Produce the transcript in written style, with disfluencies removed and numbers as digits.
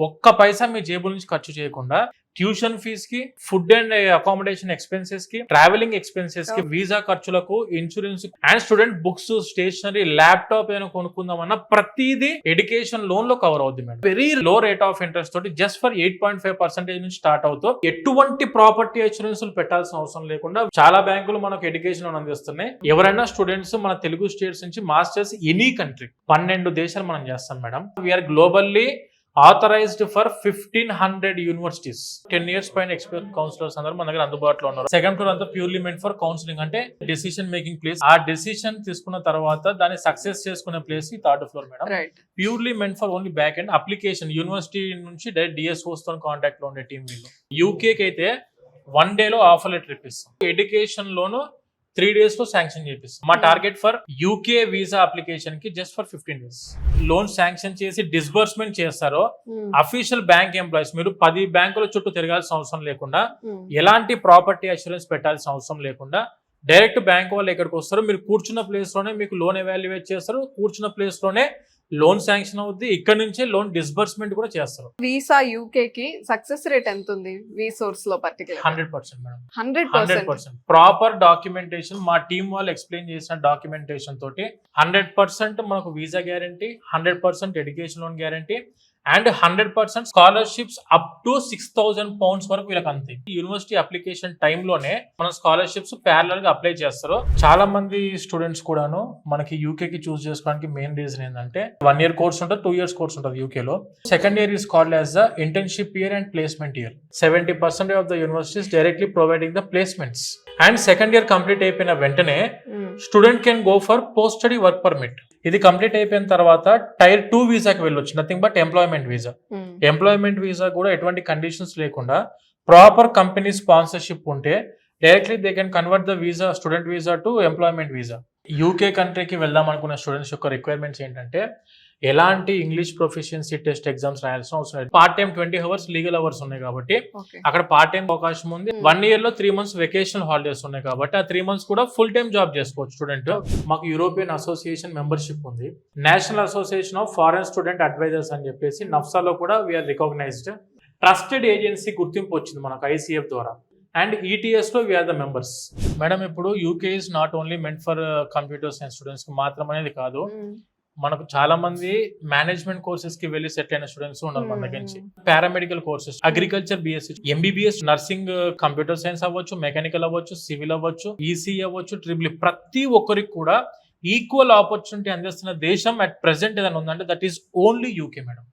ఒక్క పైసా మీ జేబుల నుంచి ఖర్చు చేయకుండా ట్యూషన్ ఫీజ్ కి, ఫుడ్ అండ్ అకామిడేషన్ ఎక్స్పెన్సెస్ కి, ట్రావెలింగ్ ఎక్స్పెన్సెస్ కి, వీసా ఖర్చులకు, insurance and student books, stationery, laptop ఏమైనా కొనుక్కుందామన్నా ప్రతిదీ ఎడ్యుకేషన్ లోన్ లో కవర్ అవుతుంది madam. Very low rate of interest తోటి జస్ట్ ఫర్ 8.5% నుంచి స్టార్ట్ అవుతూ ఎటువంటి ప్రాపర్టీ ఇన్సూరెన్స్ పెట్టాల్సిన అవసరం లేకుండా చాలా బ్యాంకులు మనకు ఎడ్యుకేషన్ లోన్ అందిస్తున్నాయి. ఎవరైనా స్టూడెంట్స్ మన తెలుగు స్టేట్స్ నుంచి మాస్టర్స్ ఎనీ కంట్రీ 12 దేశాలు మనం చేస్తాం madam. We are globally authorized for 1500 universities. 10 years పైన ఎక్స్పీరియన్స్ కౌన్సిలర్స్ అందరూ మన దగ్గర అందుబాటులో ఉన్నారు. సెకండ్ ఫ్లోర్ అంతా ప్యూర్లీ మెంట్ ఫర్ కౌన్సిలింగ్, అంటే డెసిషన్ మేకింగ్ ప్లేస్. ఆ డెసిషన్ తీసుకున్న తర్వాత దాన్ని సక్సెస్ చేసుకునే ప్లేస్ ఈ third floor madam. Purely meant for only back end application. University నుంచి డైరెక్ట్ డిఎస్ఓస్ తో కాంటాక్ట్ లో ఉండే టీమ్ వీళ్ళు. యూకేకి అయితే 1 day లో ఆఫర్ లెటర్ ఇప్పిస్తాం. ఎడ్యుకేషన్ లోను 3 days లో శాంక్షన్ చేపిస్తాం. మా target for UK visa application కి just for 15 days loan sanction చేసి డిస్బర్స్మెంట్ చేస్తారో అఫీషియల్ బ్యాంక్ ఎంప్లాయీస్, మీరు 10 బ్యాంకుల చుట్టూ తిరగాల్సిన అవసరం లేకుండా, ఎలాంటి ప్రాపర్టీ అష్యూరెన్స్ పెట్టాల్సిన అవసరం లేకుండా డైరెక్ట్ బ్యాంక్ వాళ్ళు ఎక్కడికి వస్తారు, మీరు కూర్చున్న ప్లేస్ లోనే మీకు లోన్ ఎవాల్యుయేట్ చేస్తారు, కూర్చున్న ప్లేస్ లోనే లోన్ శాంక్షన్ అవుద్ది, ఇక్కడ నుంచే లోన్ డిస్బర్స్మెంట్ కూడా చేస్తారు. వీసా యూకే కి సక్సెస్ రేట్ ఎంత ఉంది వీసోర్స్ లో పర్టికులర్? 100% మేడం. 100% ప్రాపర్ డాక్యుమెంటేషన్, మా టీం వాళ్ళు ఎక్స్ప్లెయిన్ చేసిన డాక్యుమెంటేషన్ తోటి 100% మనకు visa guarantee, 100% education loan guarantee and 100% scholarships up to 6,000 pounds వరకు వీళ్ళకి అంతే. యూనివర్సిటీ అప్లికేషన్ టైంలోనే మన స్కాలర్షిప్స్ ప్యారలల్ గా అప్లై చేస్తారు. చాలా మంది స్టూడెంట్స్ కూడాను మనకి యూకే కి చూస్ చేసుకోవడానికి మెయిన్ రీజన్ ఏంటంటే 1 year కోర్స్ ఉంటుంది, 2 years కోర్స్ ఉంటుంది యూకే లో. Second year is called as the internship year and placement year. 70% of the universities directly providing the placements. And second year complete అయిపోయిన వెంటనే student can go for post study work permit. ఇది complete అయిపోయిన తర్వాత tyre 2 వీసాకి వెళ్ళొచ్చు, nothing but employment visa. Employment visa కూడా ఎటువంటి conditions లేకుండా proper company sponsorship ఉంటే directly they can convert the visa, student visa to employment visa. UK కంట్రీకి వెళ్దాం అనుకున్న స్టూడెంట్స్ యొక్క రిక్వైర్మెంట్స్ ఏంటంటే ఎలాంటి ఇంగ్లీష్ ప్రొఫిషియన్సీ టెస్ట్ ఎగ్జామ్స్ రాయాల్సిన అవసరం లేదు. Part time 20 hours legal hours ఉన్నాయి కాబట్టి అక్కడ పార్ట్ టైం అవకాశం ఉంది. 1 year లో 3 months వెకేషనల్ హాలిడేస్ ఉన్నాయి కాబట్టి ఆ 3 months కూడా ఫుల్ టైం జాబ్ చేసుకోవచ్చు స్టూడెంట్. మాకు యూరోపియన్ అసోసియేషన్ మెంబర్షిప్ ఉంది. National association of foreign student advisers అని చెప్పేసి నఫ్సాలో కూడా వీఆర్ రికగ్నైజ్డ్. ట్రస్టెడ్ ఏజెన్సీ గుర్తింపు వచ్చింది మనకు ICF ద్వారా. అండ్ ETS లో వీఆర్ ద మెంబర్స్. మేడం ఇప్పుడు UK is not only meant for computer science students కి మాత్రం అనేది కాదు, మనకు చాలా మంది మేనేజ్మెంట్ కోర్సెస్ కి వెళ్ళి సెటిల్ అయిన స్టూడెంట్స్ ఉన్నారు మన దగ్గర నుంచి. Paramedical courses, agriculture BSc, MBBS, nursing, computer science అవ్వచ్చు, మెకానికల్ అవ్వచ్చు, సివిల్ అవ్వచ్చు, ECE అవ్వచ్చు, ట్రిపుల్ ప్రతి ఒక్కరికి కూడా ఈక్వల్ ఆపర్చునిటీ అందిస్తున్న దేశం అట్ ప్రెసెంట్ ఏదైనా ఉందంటే that is only UK madam.